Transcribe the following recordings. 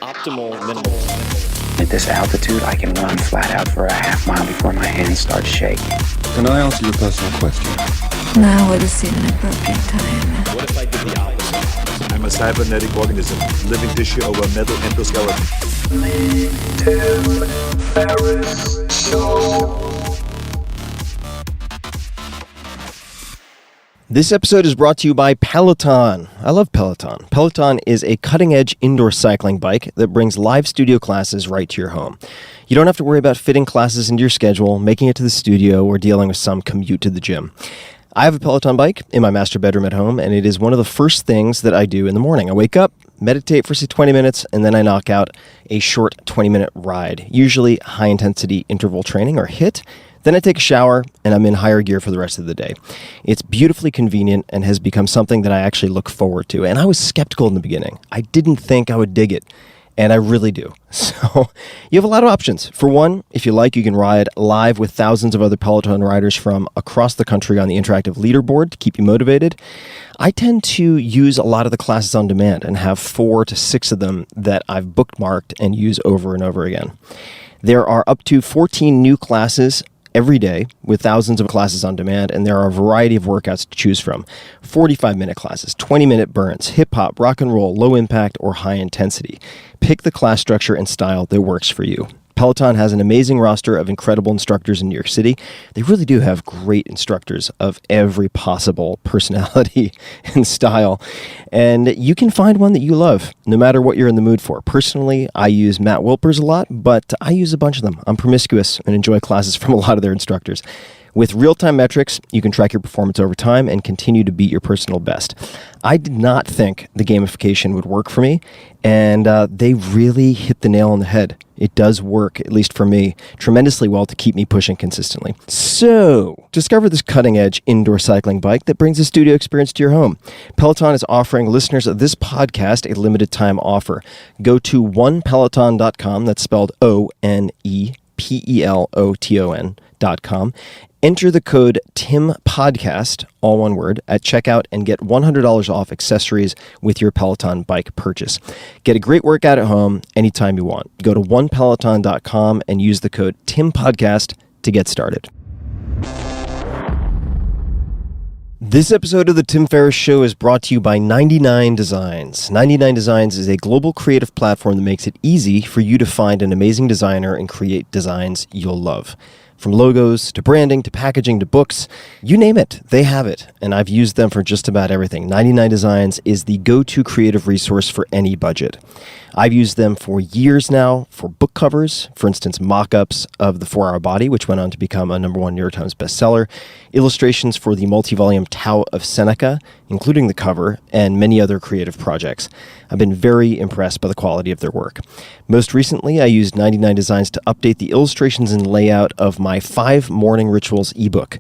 optimal minimal. At this altitude, I can run flat out for a half mile before my hands start shaking. Can I answer your personal question? Now would seem an appropriate time. What if I did the opposite? I'm a cybernetic organism, living tissue over metal endoskeleton. Tim Ferriss Show. This episode is brought to you by Peloton. I love Peloton. Peloton is a cutting-edge indoor cycling bike that brings live studio classes right to your home. You don't have to worry about fitting classes into your schedule, making it to the studio, or dealing with some commute to the gym. I have a Peloton bike in my master bedroom at home, and it is one of the first things that I do in the morning. I wake up, meditate for 20 minutes, and then I knock out a short 20-minute ride, usually high-intensity interval training or HIIT. Then I take a shower, and I'm in higher gear for the rest of the day. It's beautifully convenient and has become something that I actually look forward to. And I was skeptical in the beginning. I didn't think I would dig it, and I really do. So you have a lot of options. For one, if you like, you can ride live with thousands of other Peloton riders from across the country on the interactive leaderboard to keep you motivated. I tend to use a lot of the classes on demand and have 4 to 6 of them that I've bookmarked and use over and over again. There are up to 14 new classes every day with thousands of classes on demand, and there are a variety of workouts to choose from. 45-minute classes, 20-minute burns, hip-hop, rock and roll, low impact, or high intensity. Pick the class structure and style that works for you. Peloton has an amazing roster of incredible instructors in New York City. They really do have great instructors of every possible personality and style. And you can find one that you love, no matter what you're in the mood for. Personally, I use Matt Wilper's a lot, but I use a bunch of them. I'm promiscuous and enjoy classes from a lot of their instructors. With real-time metrics, you can track your performance over time and continue to beat your personal best. I did not think the gamification would work for me, and they really hit the nail on the head. It does work, at least for me, tremendously well to keep me pushing consistently. So, discover this cutting-edge indoor cycling bike that brings a studio experience to your home. Peloton is offering listeners of this podcast a limited-time offer. Go to onepeloton.com, that's spelled ONEPELOTON.com. Enter the code TIMPODCAST, all one word, at checkout and get $100 off accessories with your Peloton bike purchase. Get a great workout at home anytime you want. Go to onepeloton.com and use the code TIMPODCAST to get started. This episode of The Tim Ferriss Show is brought to you by 99 Designs. 99 Designs is a global creative platform that makes it easy for you to find an amazing designer and create designs you'll love. From logos to branding to packaging to books, you name it, they have it. And I've used them for just about everything. 99 Designs is the go-to creative resource for any budget. I've used them for years now for book covers, for instance, mock-ups of The 4-Hour Body, which went on to become a #1 New York Times bestseller, illustrations for the multi-volume Tao of Seneca, including the cover, and many other creative projects. I've been very impressed by the quality of their work. Most recently, I used 99 Designs to update the illustrations and layout of my 5 Morning Rituals ebook.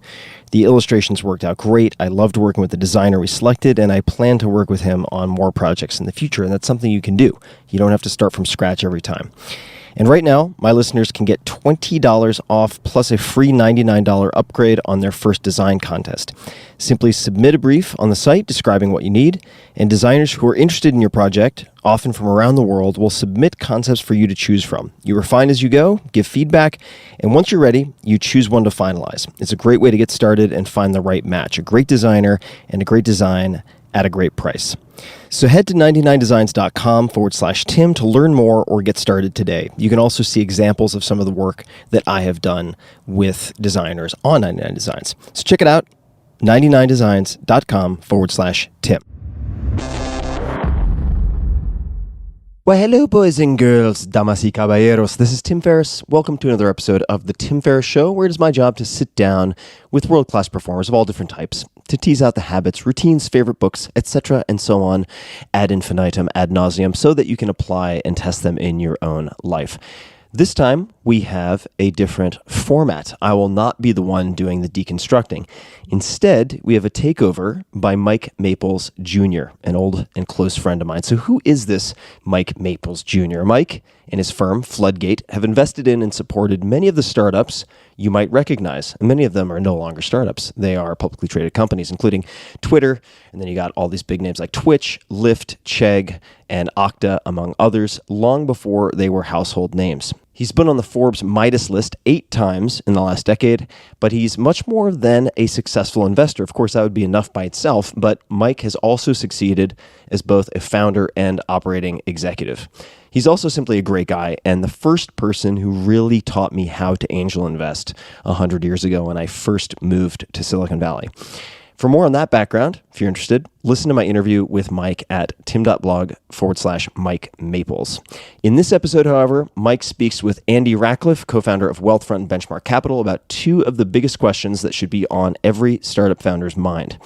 The illustrations worked out great. I loved working with the designer we selected, and I plan to work with him on more projects in the future, and that's something you can do. You don't have to start from scratch every time. And right now, my listeners can get $20 off plus a free $99 upgrade on their first design contest. Simply submit a brief on the site describing what you need, and designers who are interested in your project, often from around the world, will submit concepts for you to choose from. You refine as you go, give feedback, and once you're ready, you choose one to finalize. It's a great way to get started and find the right match, a great designer and a great design at a great price. So head to 99designs.com/Tim to learn more or get started today. You can also see examples of some of the work that I have done with designers on 99 Designs. So check it out, 99designs.com/Tim. Well, hello, boys and girls, damas y caballeros. This is Tim Ferriss. Welcome to another episode of The Tim Ferriss Show, where it is my job to sit down with world-class performers of all different types to tease out the habits, routines, favorite books, etc., and so on, ad infinitum, ad nauseum, so that you can apply and test them in your own life. This time, we have a different format. I will not be the one doing the deconstructing. Instead, we have a takeover by Mike Maples Jr., an old and close friend of mine. So who is this Mike Maples Jr.? Mike and his firm, Floodgate, have invested in and supported many of the startups you might recognize. And many of them are no longer startups. They are publicly traded companies, including Twitter. And then you got all these big names like Twitch, Lyft, Chegg, and Okta, among others, long before they were household names. He's been on the Forbes Midas list 8 times in the last decade, but he's much more than a successful investor. Of course, that would be enough by itself, but Mike has also succeeded as both a founder and operating executive. He's also simply a great guy and the first person who really taught me how to angel invest 100 years ago when I first moved to Silicon Valley. For more on that background, if you're interested, listen to my interview with Mike at tim.blog/Mike Maples. In this episode, however, Mike speaks with Andy Rachleff, co-founder of Wealthfront and Benchmark Capital, about 2 of the biggest questions that should be on every startup founder's mind.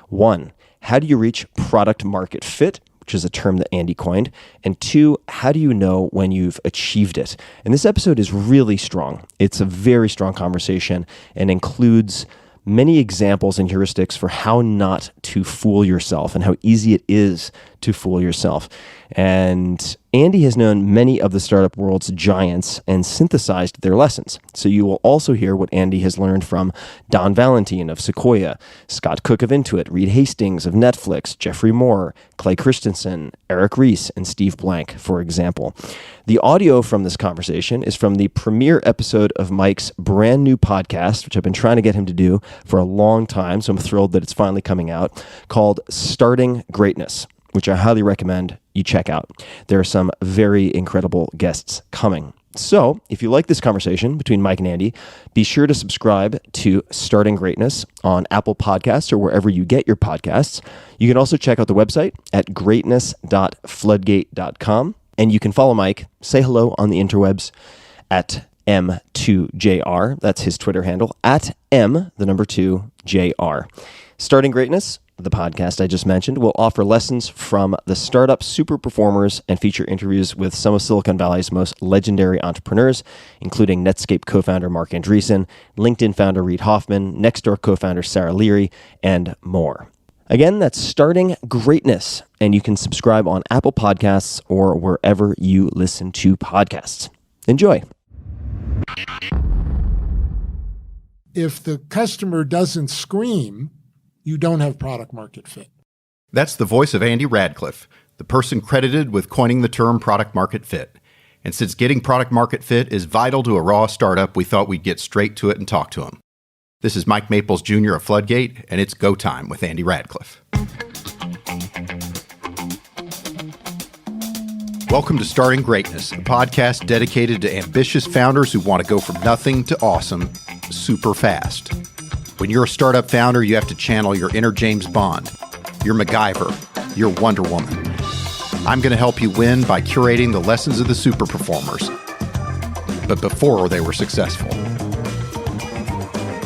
1, how do you reach product market fit, which is a term that Andy coined? And 2, how do you know when you've achieved it? And this episode is really strong. It's a very strong conversation and includes many examples and heuristics for how not to fool yourself and how easy it is to fool yourself. And Andy has known many of the startup world's giants and synthesized their lessons. So you will also hear what Andy has learned from Don Valentine of Sequoia, Scott Cook of Intuit, Ries Hastings of Netflix, Geoffrey Moore, Clay Christensen, Ries, and Steve Blank, for example. The audio from this conversation is from the premiere episode of Mike's brand new podcast, which I've been trying to get him to do for a long time, so I'm thrilled that it's finally coming out, called Starting Greatness, which I highly recommend you check out. There are some very incredible guests coming. So if you like this conversation between Mike and Andy, be sure to subscribe to Starting Greatness on Apple Podcasts or wherever you get your podcasts. You can also check out the website at greatness.floodgate.com. And you can follow Mike, say hello on the interwebs at M2JR. That's his Twitter handle, at M2JR. Starting Greatness, the podcast I just mentioned, will offer lessons from the startup super performers and feature interviews with some of Silicon Valley's most legendary entrepreneurs, including Netscape co-founder Marc Andreessen, LinkedIn founder Reid Hoffman, Nextdoor co-founder Sarah Leary, and more. Again, that's Starting Greatness, and you can subscribe on Apple Podcasts or wherever you listen to podcasts. Enjoy. If the customer doesn't scream, you don't have product market fit. That's the voice of Andy Rachleff, the person credited with coining the term product market fit. And since getting product market fit is vital to a raw startup, we thought we'd get straight to it and talk to him. This is Mike Maples Jr. of Floodgate, and it's go time with Andy Rachleff. Welcome to Starting Greatness, a podcast dedicated to ambitious founders who want to go from nothing to awesome super fast. When you're a startup founder, you have to channel your inner James Bond, your MacGyver, your Wonder Woman. I'm going to help you win by curating the lessons of the super performers, but before they were successful.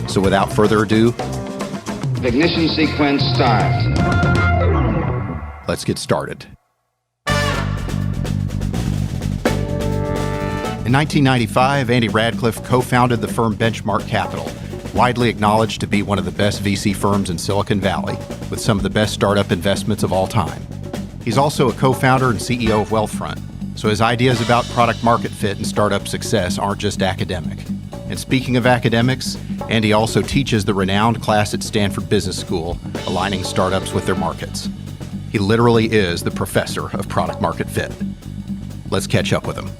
So without further ado, ignition sequence start. Let's get started. In 1995, Andy Rachleff co-founded the firm Benchmark Capital, widely acknowledged to be one of the best VC firms in Silicon Valley, with some of the best startup investments of all time. He's also a co-founder and CEO of Wealthfront, so his ideas about product market fit and startup success aren't just academic. And speaking of academics, Andy also teaches the renowned class at Stanford Business School, aligning startups with their markets. He literally is the professor of product market fit. Let's catch up with him.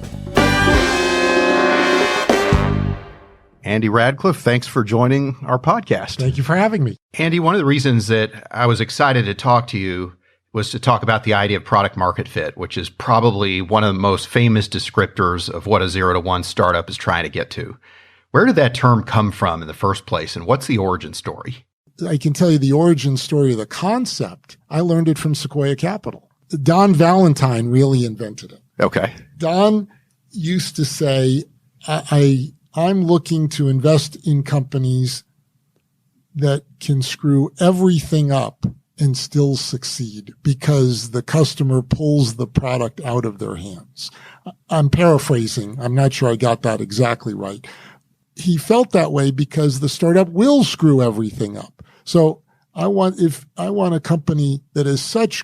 Andy Rachleff, thanks for joining our podcast. Thank you for having me. Andy, one of the reasons that I was excited to talk to you was to talk about the idea of product market fit, which is probably one of the most famous descriptors of what a 0 to 1 startup is trying to get to. Where did that term come from in the first place, and what's the origin story? I can tell you the origin story of the concept. I learned it from Sequoia Capital. Don Valentine really invented it. Okay. Don used to say, I'm looking to invest in companies that can screw everything up and still succeed because the customer pulls the product out of their hands. I'm paraphrasing. I'm not sure I got that exactly right. He felt that way because the startup will screw everything up. So I want a company that has such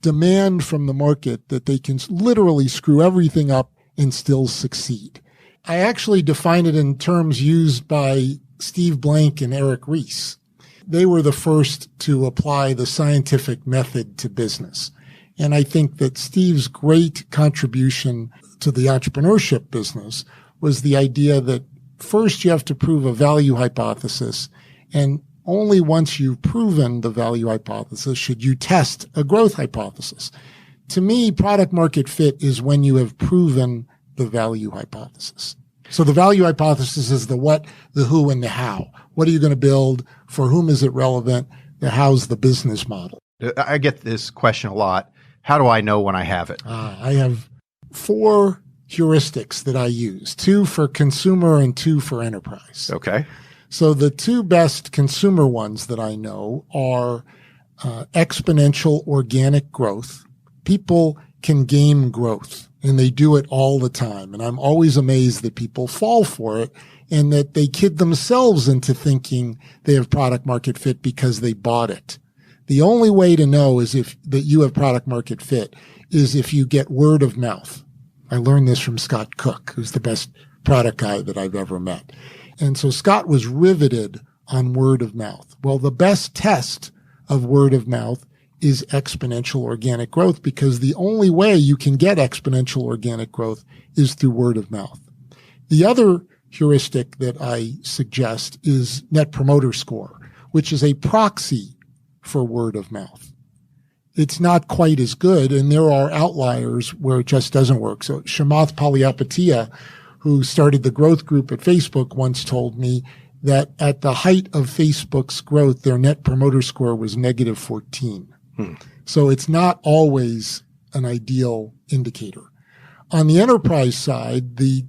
demand from the market that they can literally screw everything up and still succeed. I actually define it in terms used by Steve Blank and Eric Ries. They were the first to apply the scientific method to business. And I think that Steve's great contribution to the entrepreneurship business was the idea that first you have to prove a value hypothesis, and only once you've proven the value hypothesis should you test a growth hypothesis. To me, product market fit is when you have proven the value hypothesis. So the value hypothesis is the what, the who, and the how. What are you going to build? For whom is it relevant? The how's the business model? I get this question a lot. How do I know when I have it? I have 4 heuristics that I use, 2 for consumer and 2 for enterprise. Okay. So the 2 best consumer ones that I know are exponential organic growth. People can game growth, and they do it all the time. And I'm always amazed that people fall for it and that they kid themselves into thinking they have product market fit because they bought it. The only way to know is that you have product market fit is if you get word of mouth. I learned this from Scott Cook, who's the best product guy that I've ever met. And so Scott was riveted on word of mouth. Well, the best test of word of mouth is exponential organic growth, because the only way you can get exponential organic growth is through word of mouth. The other heuristic that I suggest is Net Promoter Score, which is a proxy for word of mouth. It's not quite as good, and there are outliers where it just doesn't work. So Shamath Palihapitiya, who started the growth group at Facebook, once told me that at the height of Facebook's growth, their Net Promoter Score was negative 14. So it's not always an ideal indicator. On the enterprise side, the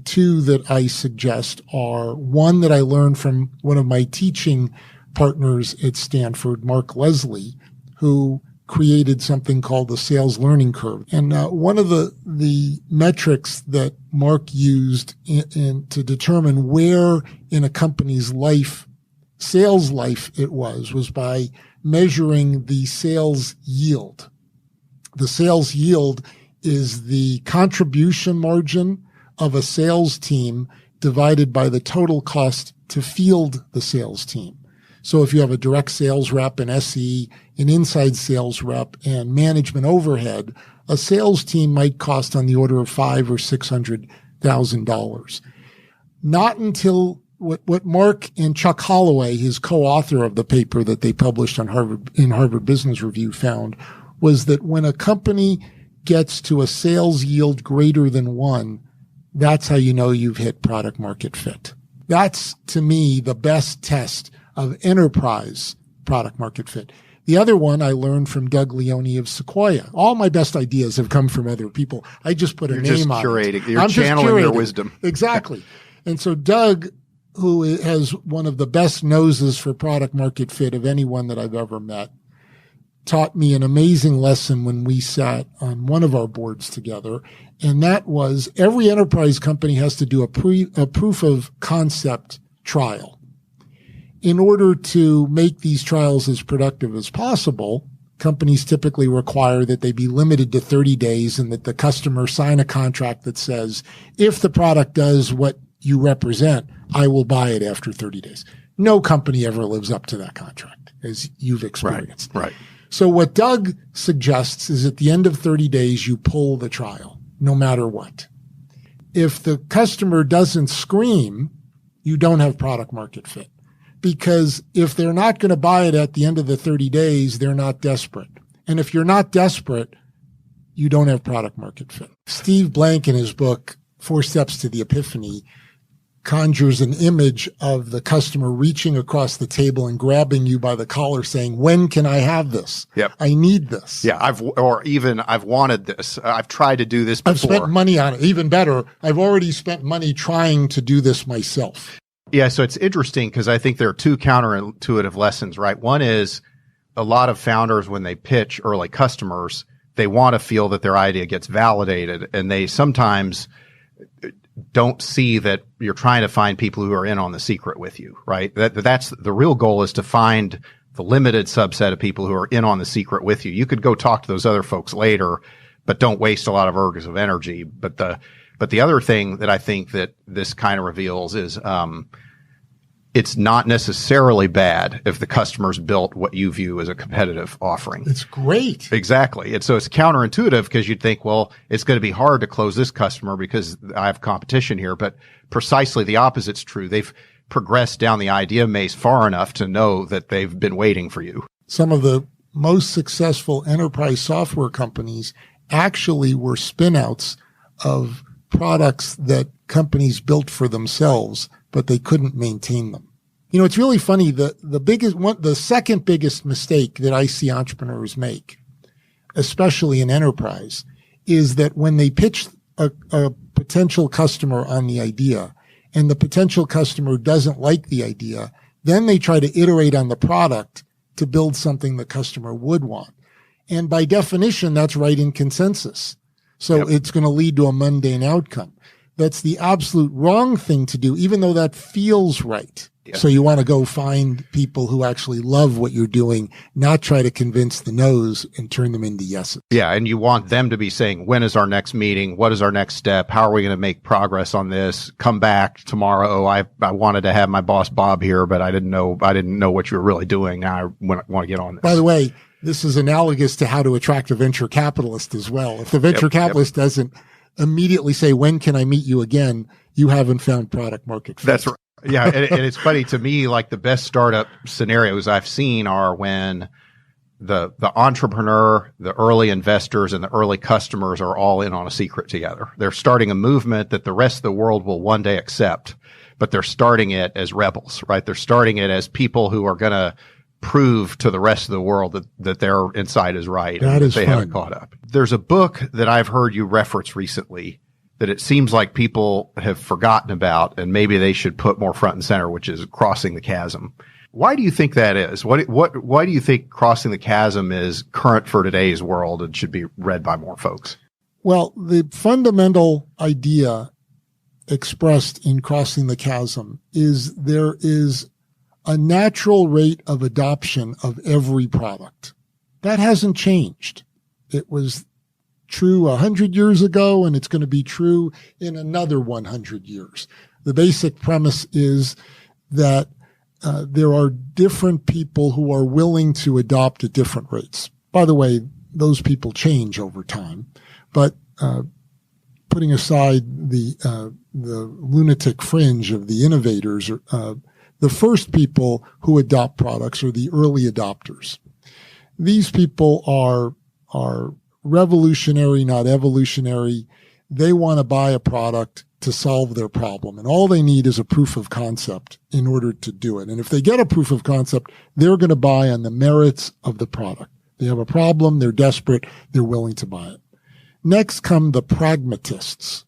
2 that I suggest are one that I learned from one of my teaching partners at Stanford, Mark Leslie, who created something called the sales learning curve. And one of the metrics that Mark used to determine where in a company's sales life it was by measuring the sales yield. The sales yield is the contribution margin of a sales team divided by the total cost to field the sales team. So if you have a direct sales rep, an SE, an inside sales rep, and management overhead, a sales team might cost on the order of $500,000 or $600,000. Not until what Mark and Chuck Holloway, his co-author of the paper that they published on Harvard Business Review, found was that when a company gets to a sales yield greater than 1, that's how you know you've hit product market fit. That's, to me, the best test of enterprise product market fit. The other one I learned from Doug Leone of Sequoia. All my best ideas have come from other people. I just put a name on it. You're channeling your wisdom. Exactly. And so Doug, who has one of the best noses for product market fit of anyone that I've ever met, taught me an amazing lesson when we sat on one of our boards together. And that was every enterprise company has to do a proof of concept trial. In order to make these trials as productive as possible, companies typically require that they be limited to 30 days and that the customer sign a contract that says, if the product does what you represent, I will buy it after 30 days. No company ever lives up to that contract, as you've experienced. Right. So what Doug suggests is at the end of 30 days, you pull the trial, no matter what. If the customer doesn't scream, you don't have product market fit. Because if they're not going to buy it at the end of the 30 days, they're not desperate. And if you're not desperate, you don't have product market fit. Steve Blank, in his book, 4 Steps to the Epiphany, conjures an image of the customer reaching across the table and grabbing you by the collar saying, when can I have this? Yep. I need this. Yeah. I've wanted this. I've tried to do this before. I've spent money on it. Even better, I've already spent money trying to do this myself. Yeah. So it's interesting because I think there are 2 counterintuitive lessons, right? One is a lot of founders, when they pitch early customers, they want to feel that their idea gets validated, and they sometimes don't see that you're trying to find people who are in on the secret with you, right? That's the real goal, is to find the limited subset of people who are in on the secret with you. You could go talk to those other folks later, but don't waste a lot of ergs of energy. But the other thing that I think that this kind of reveals is, it's not necessarily bad if the customer's built what you view as a competitive offering. It's great. Exactly. And so it's counterintuitive, because you'd think, well, it's going to be hard to close this customer because I have competition here. But precisely the opposite's true. They've progressed down the idea maze far enough to know that they've been waiting for you. Some of the most successful enterprise software companies actually were spin-outs of products that companies built for themselves, but they couldn't maintain them. You know, it's really funny. The second biggest mistake that I see entrepreneurs make, especially in enterprise, is that when they pitch a potential customer on the idea and the potential customer doesn't like the idea, then they try to iterate on the product to build something the customer would want. And by definition, that's right in consensus. So It's going to lead to a mundane outcome. That's the absolute wrong thing to do, even though that feels right. Yeah. So you want to go find people who actually love what you're doing, not try to convince the no's and turn them into yeses. Yeah. And you want them to be saying, when is our next meeting? What is our next step? How are we going to make progress on this? Come back tomorrow. I wanted to have my boss Bob here, but I didn't know what you were really doing. Now I want to get on this. By the way, this is analogous to how to attract a venture capitalist as well. If the venture capitalist doesn't immediately say, when can I meet you again? You haven't found product market fit. That's right. Yeah. and it's funny to me, like the best startup scenarios I've seen are when the entrepreneur, the early investors, and the early customers are all in on a secret together. They're starting a movement that the rest of the world will one day accept, but they're starting it as rebels, right? They're starting it as people who are going to prove to the rest of the world that their insight is right. That and is they fun. haven't caught up. There's a book that I've heard you reference recently that it seems like people have forgotten about, and maybe they should put more front and center, which is Crossing the Chasm. Why do you think that is? Why do you think Crossing the Chasm is current for today's world and should be read by more folks? Well, the fundamental idea expressed in Crossing the Chasm is there is a natural rate of adoption of every product. That hasn't changed. It was true 100 years ago, and it's going to be true in another 100 years. The basic premise is that there are different people who are willing to adopt at different rates. By the way, those people change over time, but putting aside the lunatic fringe of the innovators, the first people who adopt products are the early adopters. These people are revolutionary, not evolutionary. They want to buy a product to solve their problem, and all they need is a proof of concept in order to do it. And if they get a proof of concept, they're going to buy on the merits of the product. They have a problem, they're desperate, they're willing to buy it. Next come the pragmatists.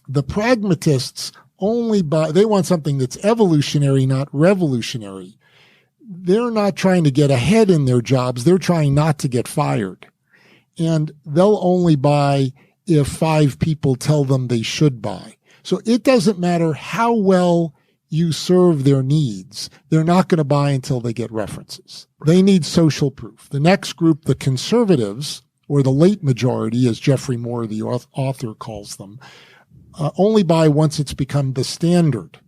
The pragmatists only buy, they want something that's evolutionary, not revolutionary. They're not trying to get ahead in their jobs, they're trying not to get fired. And they'll only buy if 5 people tell them they should buy. So it doesn't matter how well you serve their needs. They're not going to buy until they get references. They need social proof. The next group, the conservatives, or the late majority, as Geoffrey Moore, the author, calls them, only buy once it's become the standard.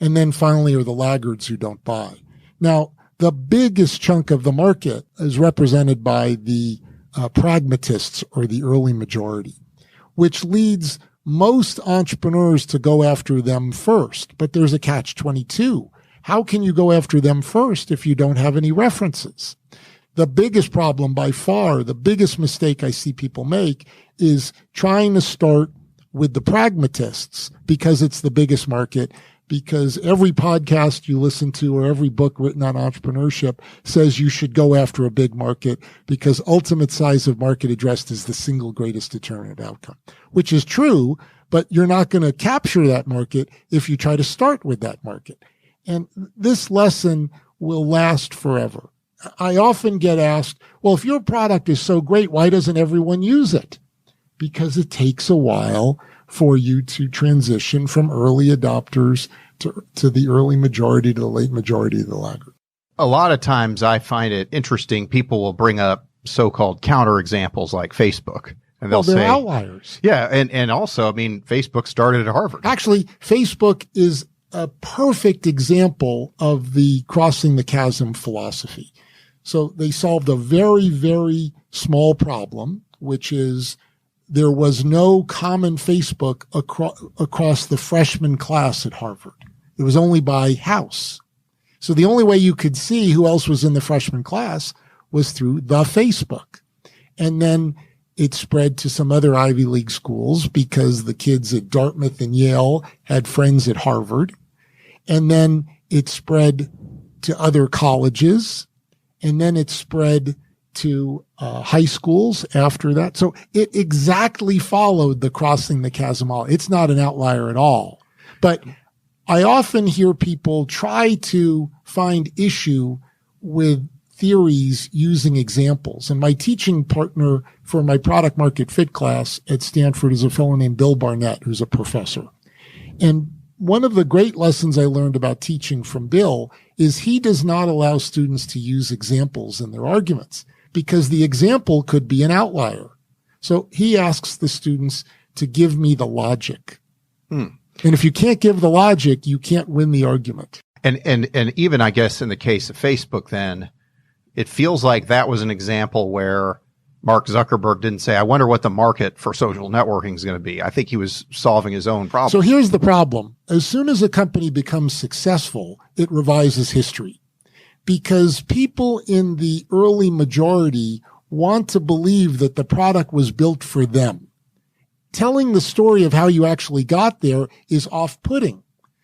And then finally are the laggards who don't buy. Now, the biggest chunk of the market is represented by the pragmatists, or the early majority, which leads most entrepreneurs to go after them first. But there's a catch-22. How can you go after them first if you don't have any references? The biggest problem, by far, the biggest mistake I see people make is trying to start with the pragmatists because it's the biggest market, because every podcast you listen to or every book written on entrepreneurship says you should go after a big market because ultimate size of market addressed is the single greatest determinant of outcome, which is true, but you're not going to capture that market if you try to start with that market. And this lesson will last forever. I often get asked, well, if your product is so great, why doesn't everyone use it? Because it takes a while for you to transition from early adopters to the early majority to the late majority of the laggard. A lot of times I find it interesting. People will bring up so-called counterexamples like Facebook. And they'll they're say outliers. Yeah. And also, I mean, Facebook started at Harvard. Actually, Facebook is a perfect example of the crossing the chasm philosophy. So they solved a very, very small problem, which is there was no common Facebook across the freshman class at Harvard. It was only by house. So the only way you could see who else was in the freshman class was through the Facebook. And then it spread to some other Ivy League schools because the kids at Dartmouth and Yale had friends at Harvard. And then it spread to other colleges. And then it spread to high schools after that. So it exactly followed the crossing the chasm. It's not an outlier at all. But I often hear people try to find issue with theories using examples. And my teaching partner for my product market fit class at Stanford is a fellow named Bill Barnett, who's a professor. And one of the great lessons I learned about teaching from Bill is he does not allow students to use examples in their arguments because the example could be an outlier. So he asks the students to give me the logic. And if you can't give the logic, you can't win the argument. And even, I guess, in the case of Facebook, then it feels like that was an example where Mark Zuckerberg didn't say, I wonder what the market for social networking is going to be. I think he was solving his own problem. So here's the problem. As soon as a company becomes successful, it revises history because people in the early majority want to believe that the product was built for them. Telling the story of how you actually got there is off-putting.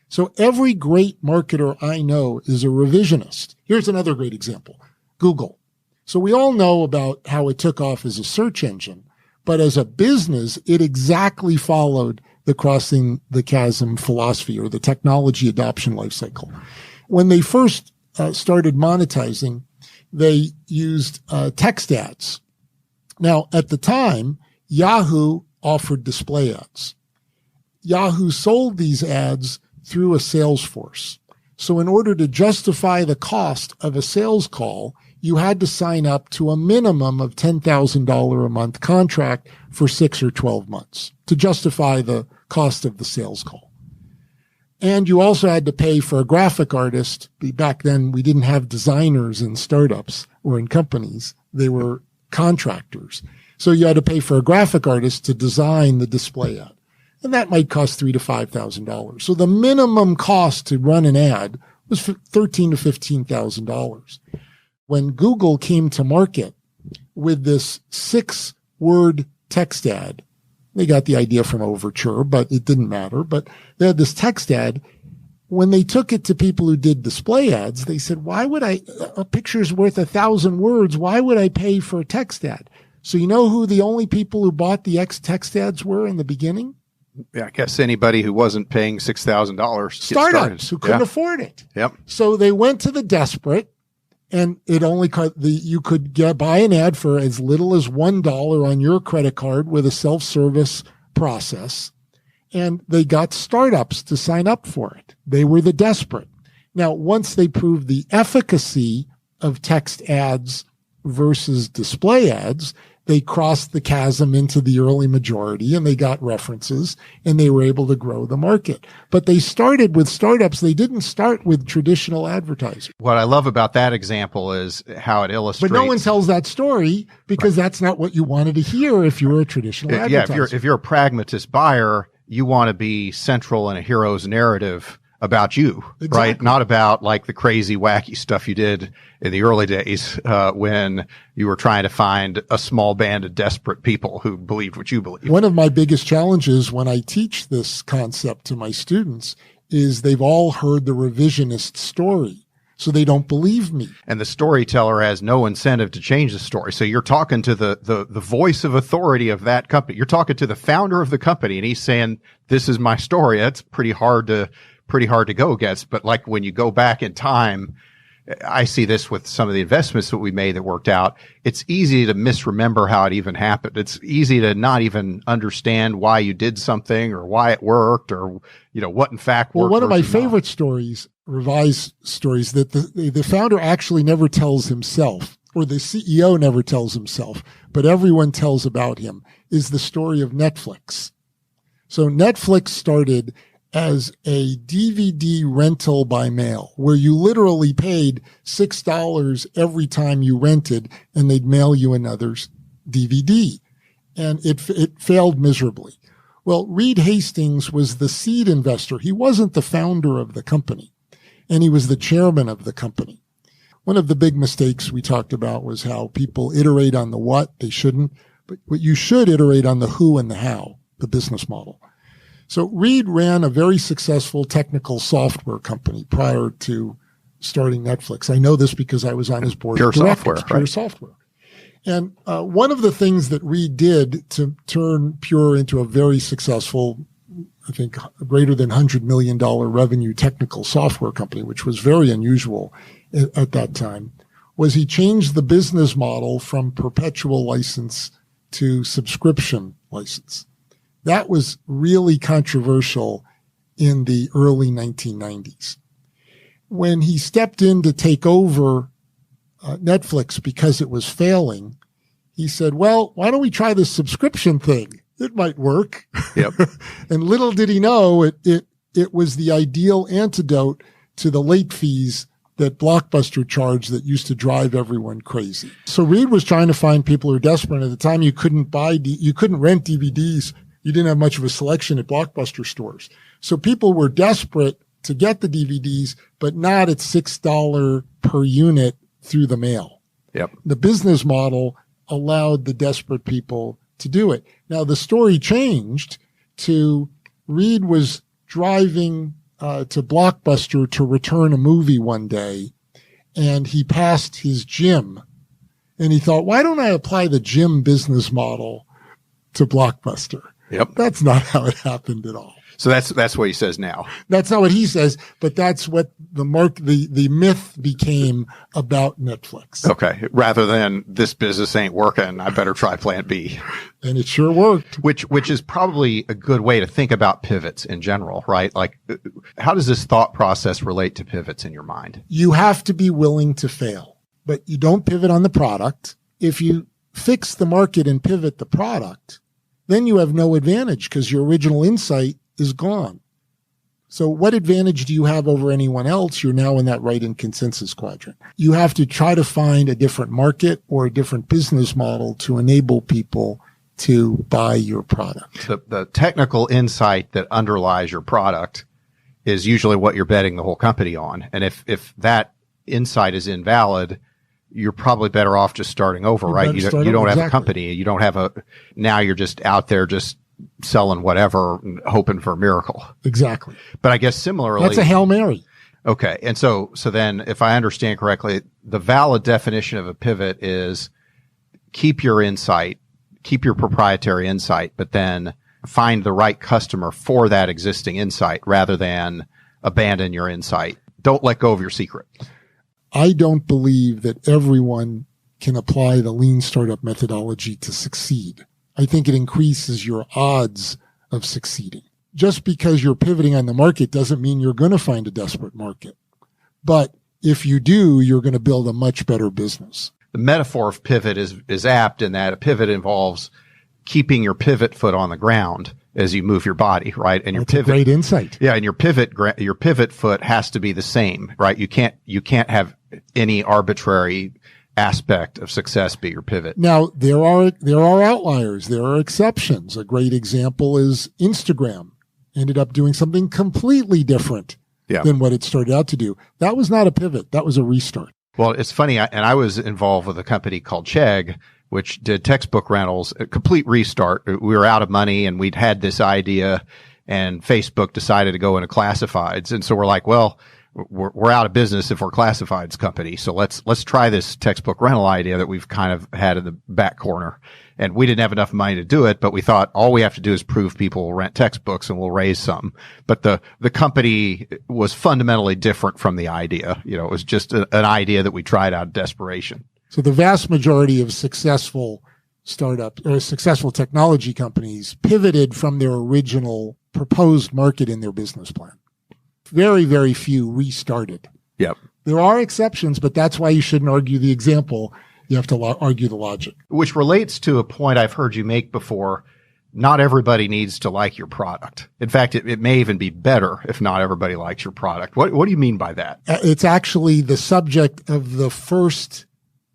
So every great marketer I know is a revisionist. Here's another great example. Google. So we all know about how it took off as a search engine, but as a business, it exactly followed the crossing the chasm philosophy or the technology adoption lifecycle. When they first started monetizing, they used text ads. Now, at the time, Yahoo offered display ads. Yahoo sold these ads through a sales force. So in order to justify the cost of a sales call, you had to sign up to a minimum of $10,000 a month contract for 6 or 12 months to justify the cost of the sales call. And you also had to pay for a graphic artist. Back then, we didn't have designers in startups or in companies. They were contractors. So you had to pay for a graphic artist to design the display ad. And that might cost $3,000 to $5,000. So the minimum cost to run an ad was $13,000 to $15,000. When Google came to market with this 6-word text ad, they got the idea from Overture, but it didn't matter. But they had this text ad. When they took it to people who did display ads, they said, why would a picture's worth 1,000 words. Why would I pay for a text ad? So you know who the only people who bought the text ads were in the beginning? Yeah, I guess anybody who wasn't paying $6,000. Startups who couldn't afford it. Yep. So they went to the desperate, and it only you could buy an ad for as little as $1 on your credit card with a self-service process. And they got startups to sign up for it. They were the desperate. Now, once they proved the efficacy of text ads versus display ads, they crossed the chasm into the early majority and they got references and they were able to grow the market. But they started with startups. They didn't start with traditional advertisers. What I love about that example is how it illustrates. But no one tells that story because that's not what you wanted to hear if you were a traditional advertiser. Yeah, if you're a pragmatist buyer, you want to be central in a hero's narrative about you, exactly. Right? Not about like the crazy, wacky stuff you did in the early days when you were trying to find a small band of desperate people who believed what you believed. One of my biggest challenges when I teach this concept to my students is they've all heard the revisionist story, so they don't believe me. And the storyteller has no incentive to change the story. So you're talking to the voice of authority of that company. You're talking to the founder of the company, and he's saying, this is my story. That's pretty hard to go against. But like when you go back in time I see this with some of the investments that we made that worked out. It's easy to misremember how it even happened. It's easy to not even understand why you did something or why it worked or, what in fact worked. Well, one of my favorite stories, Ries stories, that the founder actually never tells himself, or the CEO never tells himself, but everyone tells about him, is the story of Netflix. So Netflix started as a DVD rental by mail, where you literally paid $6 every time you rented, and they'd mail you another DVD. And it failed miserably. Well, Reed Hastings was the seed investor. He wasn't the founder of the company, and he was the chairman of the company. One of the big mistakes we talked about was how people iterate on the what, they shouldn't, but you should iterate on the who and the how, the business model. So Reed ran a very successful technical software company prior to starting Netflix. I know this because I was on his board of directors. Pure software. And one of the things that Reed did to turn Pure into a very successful, I think, greater than $100 million revenue technical software company, which was very unusual at that time, was he changed the business model from perpetual license to subscription license. That was really controversial in the early 1990s. When he stepped in to take over Netflix because it was failing, he said, well, why don't we try this subscription thing? It might work. Yep. And little did he know it was the ideal antidote to the late fees that Blockbuster charged that used to drive everyone crazy. So Reed was trying to find people who were desperate. At the time, you couldn't rent DVDs. You didn't have much of a selection at Blockbuster stores. So people were desperate to get the DVDs, but not at $6 per unit through the mail. Yep. The business model allowed the desperate people to do it. Now, the story changed to Reed was driving to Blockbuster to return a movie one day, and he passed his gym. And he thought, why don't I apply the gym business model to Blockbuster? Yep. That's not how it happened at all. So that's what he says now. That's not what he says, but that's what the myth became about Netflix. Okay. Rather than this business ain't working, I better try plan B. And it sure worked. Which is probably a good way to think about pivots in general, right? Like, how does this thought process relate to pivots in your mind? You have to be willing to fail, but you don't pivot on the product. If you fix the market and pivot the product, then you have no advantage because your original insight is gone. So what advantage do you have over anyone else? You're now in that right in consensus quadrant. You have to try to find a different market or a different business model to enable people to buy your product. The technical insight that underlies your product is usually what you're betting the whole company on. And if that insight is invalid, you're probably better off just starting over, right? You don't have a company. You don't have now you're just out there just selling whatever and hoping for a miracle. Exactly. But I guess similarly, that's a Hail Mary. Okay. And so then if I understand correctly, the valid definition of a pivot is keep your insight, keep your proprietary insight, but then find the right customer for that existing insight rather than abandon your insight. Don't let go of your secret. I don't believe that everyone can apply the lean startup methodology to succeed. I think it increases your odds of succeeding. Just because you're pivoting on the market doesn't mean you're going to find a desperate market. But if you do, you're going to build a much better business. The metaphor of pivot is apt in that a pivot involves keeping your pivot foot on the ground as you move your body, right? And That's a great insight. Yeah, and your pivot foot has to be the same, right? You can't have any arbitrary aspect of success be your pivot. Now, there are outliers. There are exceptions. A great example is Instagram ended up doing something completely different than what it started out to do. That was not a pivot. That was a restart. Well, it's funny. I was involved with a company called Chegg, which did textbook rentals, a complete restart. We were out of money and we'd had this idea and Facebook decided to go into classifieds. And so we're like, well, we're out of business if we're a classifieds company. So let's try this textbook rental idea that we've kind of had in the back corner. And we didn't have enough money to do it, but we thought all we have to do is prove people will rent textbooks and we'll raise some. But the company was fundamentally different from the idea. It was just an idea that we tried out of desperation. So the vast majority of successful startup or successful technology companies pivoted from their original proposed market in their business plan. Very, very few restarted. Yep. There are exceptions, but that's why you shouldn't argue the example. You have to argue the logic. Which relates to a point I've heard you make before. Not everybody needs to like your product. In fact, it may even be better if not everybody likes your product. What do you mean by that? It's actually the subject of the first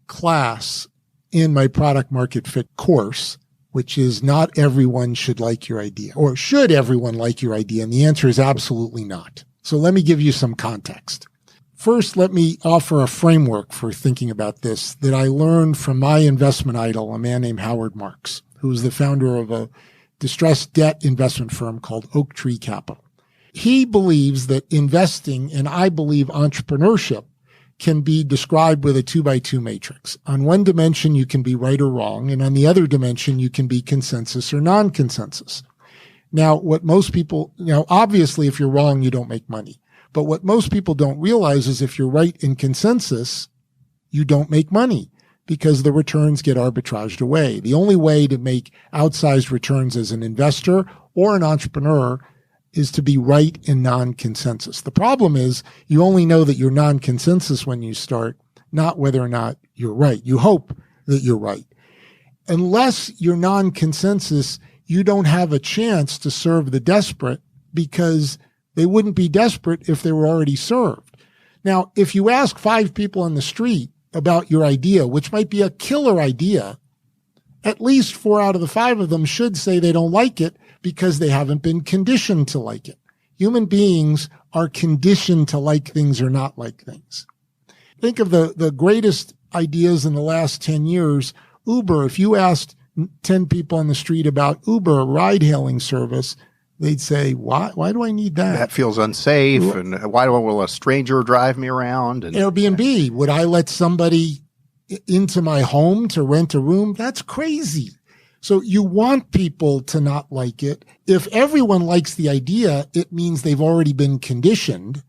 class in my product market fit course, which is not everyone should like your idea, or should everyone like your idea? And the answer is absolutely not. So let me give you some context. First, let me offer a framework for thinking about this that I learned from my investment idol, a man named Howard Marks, who is the founder of a distressed debt investment firm called Oak Tree Capital. He believes that investing, and I believe entrepreneurship, can be described with a 2x2 matrix. On one dimension, you can be right or wrong, and on the other dimension, you can be consensus or non-consensus. Now, what most people, obviously, if you're wrong, you don't make money. But what most people don't realize is if you're right in consensus, you don't make money because the returns get arbitraged away. The only way to make outsized returns as an investor or an entrepreneur is to be right in non-consensus. The problem is you only know that you're non-consensus when you start, not whether or not you're right. You hope that you're right. Unless you're non-consensus, you don't have a chance to serve the desperate because they wouldn't be desperate if they were already served. Now, if you ask 5 people on the street about your idea, which might be a killer idea, at least 4 out of the 5 of them should say they don't like it because they haven't been conditioned to like it. Human beings are conditioned to like things or not like things. Think of the greatest ideas in the last 10 years. Uber, if you asked 10 people on the street about Uber, a ride-hailing service, they'd say, why do I need that? That feels unsafe. And why will a stranger drive me around? And Airbnb, would I let somebody into my home to rent a room? That's crazy. So you want people to not like it. If everyone likes the idea, it means they've already been conditioned.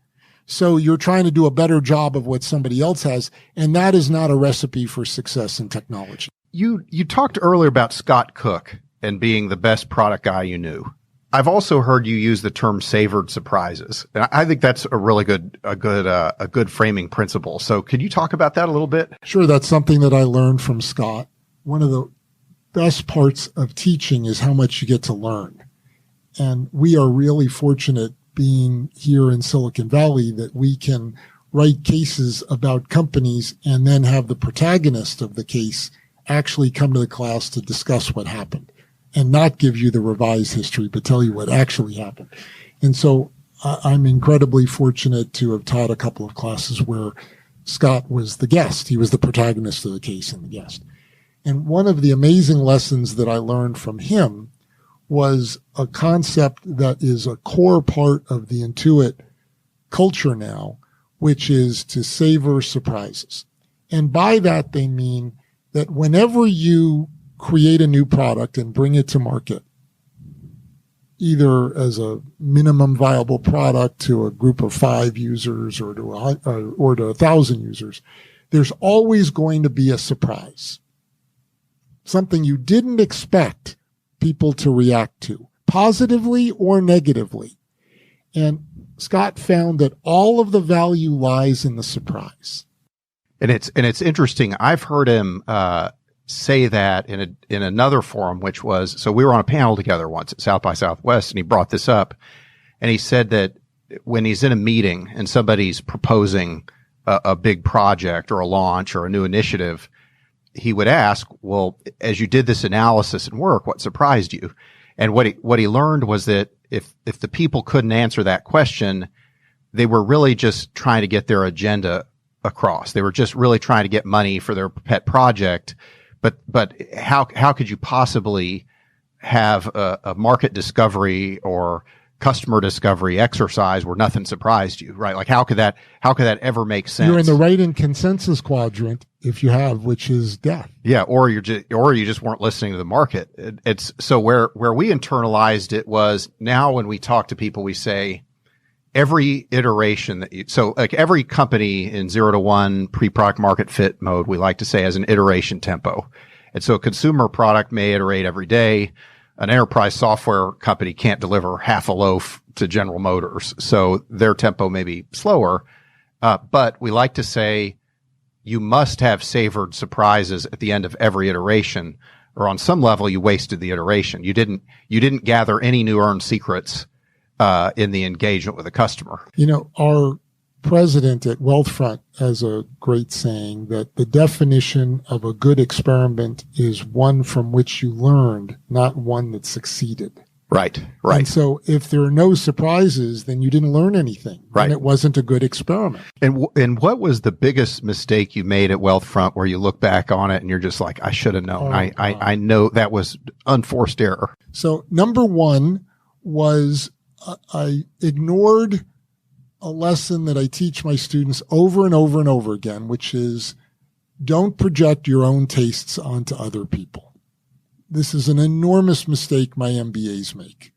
So you're trying to do a better job of what somebody else has. And that is not a recipe for success in technology. You talked earlier about Scott Cook and being the best product guy you knew. I've also heard you use the term savored surprises. And I think that's a really good framing principle. So could you talk about that a little bit? Sure. That's something that I learned from Scott. One of the best parts of teaching is how much you get to learn. And we are really fortunate being here in Silicon Valley that we can write cases about companies and then have the protagonist of the case actually come to the class to discuss what happened. And not give you the revised history, but tell you what actually happened. And so I'm incredibly fortunate to have taught a couple of classes where Scott was the guest. He was the protagonist of the case and the guest. And one of the amazing lessons that I learned from him was a concept that is a core part of the Intuit culture now, which is to savor surprises. And by that, they mean that whenever you create a new product and bring it to market, either as a minimum viable product to a group of 5 users or to 1,000 users, there's always going to be a surprise. Something you didn't expect people to react to, positively or negatively. And Scott found that all of the value lies in the surprise. And it's interesting. I've heard him say that in another forum, which was, so we were on a panel together once at South by Southwest, and he brought this up, and he said that when he's in a meeting and somebody's proposing a big project or a launch or a new initiative, he would ask, well, as you did this analysis and work, what surprised you? And what he learned was that if the people couldn't answer that question, they were really just trying to get their agenda across. They were just really trying to get money for their pet project. But how could you possibly have a market discovery or customer discovery exercise where nothing surprised you, right? Like how could that ever make sense? You're in the right in consensus quadrant if you have, which is death. Yeah. Or you just weren't listening to the market. It's so where we internalized it was now when we talk to people, we say every iteration like every company in 0 to 1 pre-product market fit mode, we like to say has an iteration tempo. And so a consumer product may iterate every day. An enterprise software company can't deliver half a loaf to General Motors. So their tempo may be slower. But we like to say you must have savored surprises at the end of every iteration, or on some level you wasted the iteration. You didn't gather any new earned secrets, in the engagement with a customer. Our president at Wealthfront has a great saying that the definition of a good experiment is one from which you learned, not one that succeeded. Right. And so if there are no surprises, then you didn't learn anything. Right. And it wasn't a good experiment. And what was the biggest mistake you made at Wealthfront where you look back on it and you're just like, I should have known. I know that was unforced error. So number one was I ignored a lesson that I teach my students over and over and over again, which is don't project your own tastes onto other people. This is an enormous mistake my MBAs make.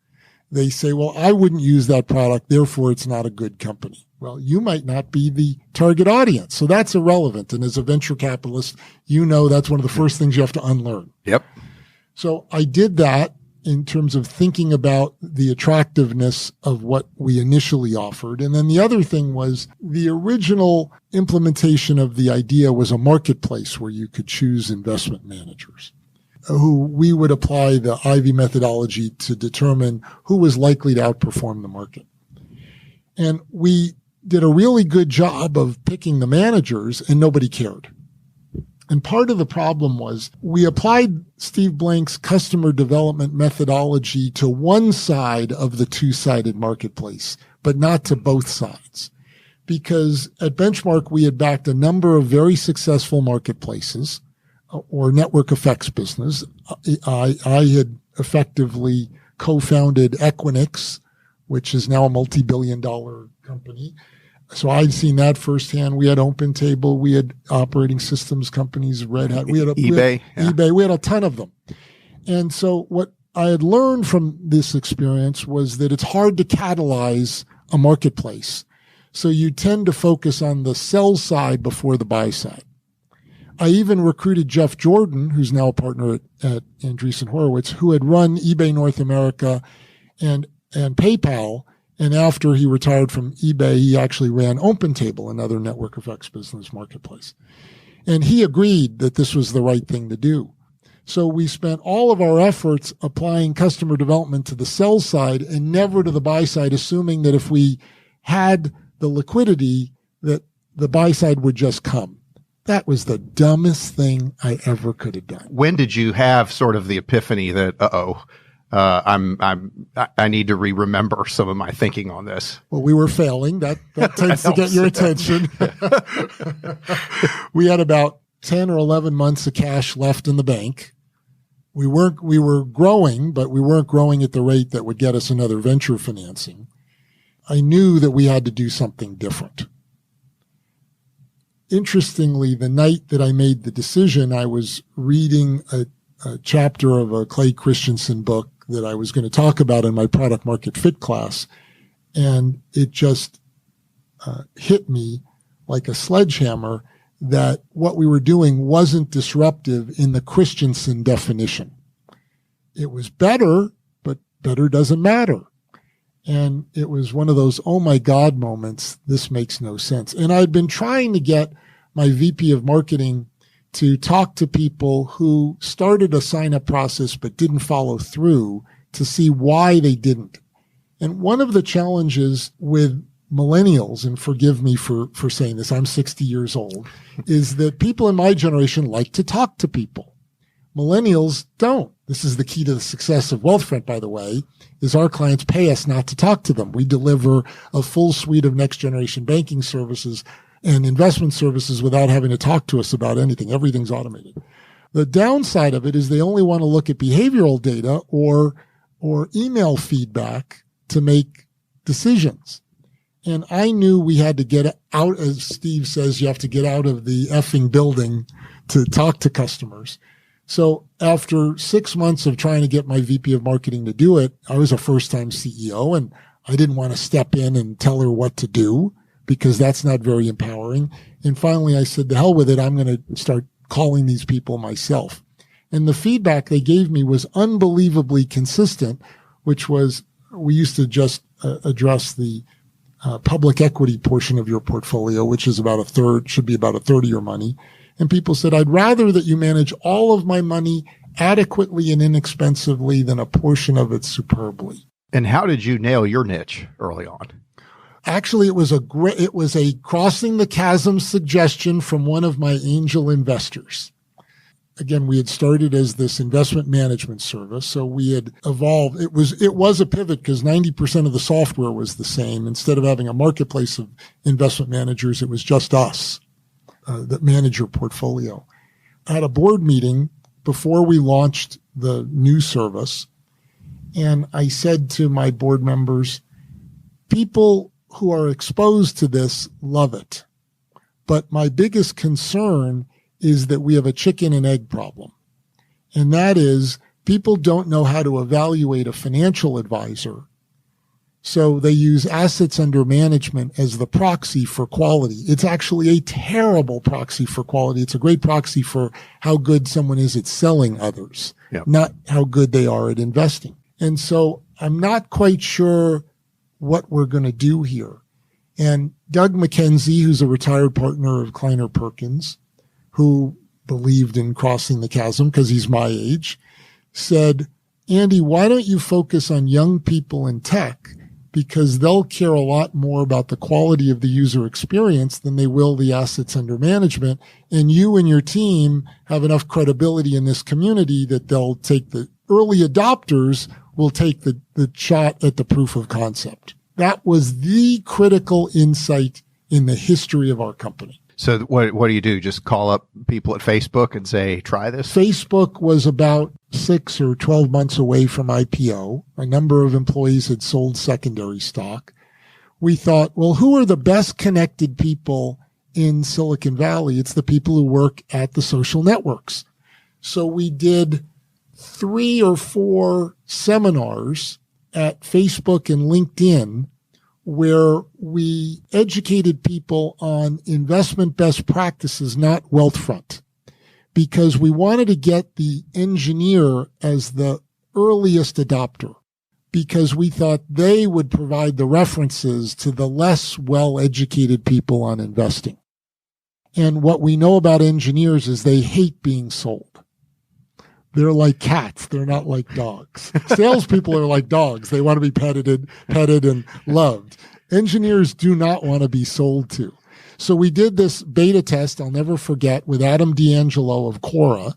They say, well, I wouldn't use that product, therefore it's not a good company. Well, you might not be the target audience, so that's irrelevant. And as a venture capitalist, that's one of the first things you have to unlearn. Yep. So I did that in terms of thinking about the attractiveness of what we initially offered. And then the other thing was the original implementation of the idea was a marketplace where you could choose investment managers who we would apply the Ivy methodology to determine who was likely to outperform the market. And we did a really good job of picking the managers and nobody cared. And part of the problem was we applied Steve Blank's customer development methodology to one side of the two-sided marketplace, but not to both sides. Because at Benchmark, we had backed a number of very successful marketplaces or network effects business. I had effectively co-founded Equinix, which is now a multi-billion-dollar company. So I'd seen that firsthand. We had OpenTable. We had operating systems companies, Red Hat. We had eBay. eBay. We had a ton of them. And so what I had learned from this experience was that it's hard to catalyze a marketplace. So you tend to focus on the sell side before the buy side. I even recruited Jeff Jordan, who's now a partner at Andreessen Horowitz, who had run eBay North America and PayPal. And after he retired from eBay, he actually ran OpenTable, another network effects business marketplace. And he agreed that this was the right thing to do. So we spent all of our efforts applying customer development to the sell side and never to the buy side, assuming that if we had the liquidity, that the buy side would just come. That was the dumbest thing I ever could have done. When did you have sort of the epiphany that, I need to remember some of my thinking on this? Well, we were failing. That tends to get your attention. We had about 10 or 11 months of cash left in the bank. We were growing, but we weren't growing at the rate that would get us another venture financing. I knew that we had to do something different. Interestingly, the night that I made the decision, I was reading a chapter of a Clay Christensen book that I was going to talk about in my product market fit class. And it just hit me like a sledgehammer that what we were doing wasn't disruptive in the Christensen definition. It was better, but better doesn't matter. And it was one of those, oh my God moments, this makes no sense. And I'd been trying to get my VP of marketing to talk to people who started a sign-up process but didn't follow through to see why they didn't. And one of the challenges with millennials, and forgive me for saying this, I'm 60 years old, is that people in my generation like to talk to people. Millennials don't. This is the key to the success of Wealthfront, by the way, is our clients pay us not to talk to them. We deliver a full suite of next generation banking services and investment services without having to talk to us about anything. Everything's automated. The downside of it is they only want to look at behavioral data or email feedback to make decisions. And I knew we had to get out, as Steve says, you have to get out of the effing building to talk to customers. So after 6 months of trying to get my VP of marketing to do it, I was a first-time CEO, and I didn't want to step in and tell her what to do because that's not very empowering. And finally I said, to hell with it, I'm going to start calling these people myself. And the feedback they gave me was unbelievably consistent, which was, we used to just address the public equity portion of your portfolio, which is about a third, should be about a third of your money. And people said, I'd rather that you manage all of my money adequately and inexpensively than a portion of it superbly. And how did you nail your niche early on? Actually, it was a crossing the chasm suggestion from one of my angel investors. Again, we had started as this investment management service, so we had evolved. It was a pivot because 90% of the software was the same. Instead of having a marketplace of investment managers, it was just us that manage your portfolio. I had a board meeting before we launched the new service, and I said to my board members, people who are exposed to this love it. But my biggest concern is that we have a chicken and egg problem. And that is, people don't know how to evaluate a financial advisor. So they use assets under management as the proxy for quality. It's actually a terrible proxy for quality. It's a great proxy for how good someone is at selling others, not how good they are at investing. And so I'm not quite sure what we're going to do here. And Doug McKenzie, who's a retired partner of Kleiner Perkins, who believed in crossing the chasm because he's my age, said, Andy, why don't you focus on young people in tech? Because they'll care a lot more about the quality of the user experience than they will the assets under management. And you and your team have enough credibility in this community that they'll take the early adopters will take the shot at the proof of concept. That was the critical insight in the history of our company. So what do you do? Just call up people at Facebook and say, try this? Facebook was about 6 or 12 months away from IPO. A number of employees had sold secondary stock. We thought, well, who are the best connected people in Silicon Valley? It's the people who work at the social networks. So we did 3 or 4 seminars at Facebook and LinkedIn where we educated people on investment best practices, not Wealthfront, because we wanted to get the engineer as the earliest adopter, because we thought they would provide the references to the less well-educated people on investing. And what we know about engineers is they hate being sold. They're like cats. They're not like dogs. Salespeople are like dogs. They want to be petted and loved. Engineers do not want to be sold to. So we did this beta test, I'll never forget, with Adam D'Angelo of Quora